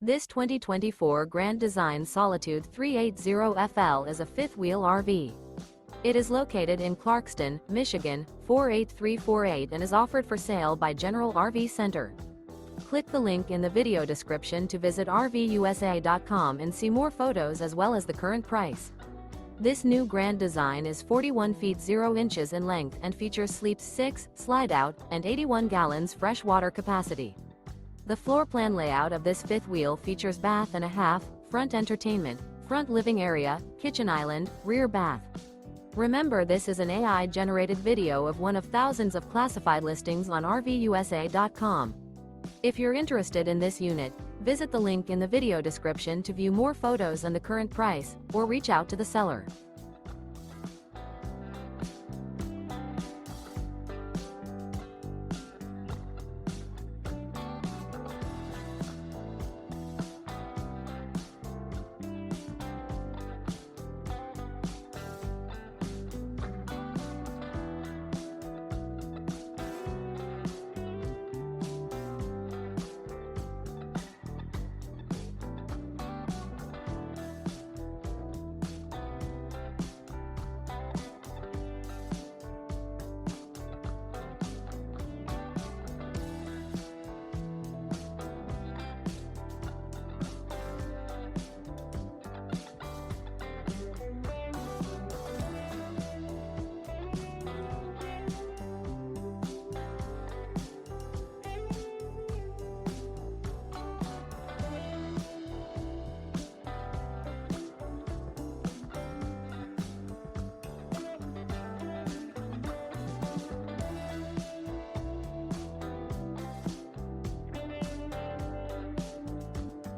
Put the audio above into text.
This 2024 Grand Design Solitude 380FL is a fifth-wheel RV. It is located in Clarkston, Michigan, 48348 and is offered for sale by General RV Center. Click the link in the video description to visit RVUSA.com and see more photos as well as the current price. This new Grand Design is 41 feet 0 inches in length and features Sleep 6, Slideout, and 81 gallons fresh water capacity. The floor plan layout of this fifth wheel features bath and a half, front entertainment, front living area, kitchen island, rear bath. Remember, this is an AI-generated video of one of thousands of classified listings on RVUSA.com. If you're interested in this unit, visit the link in the video description to view more photos and the current price, or reach out to the seller.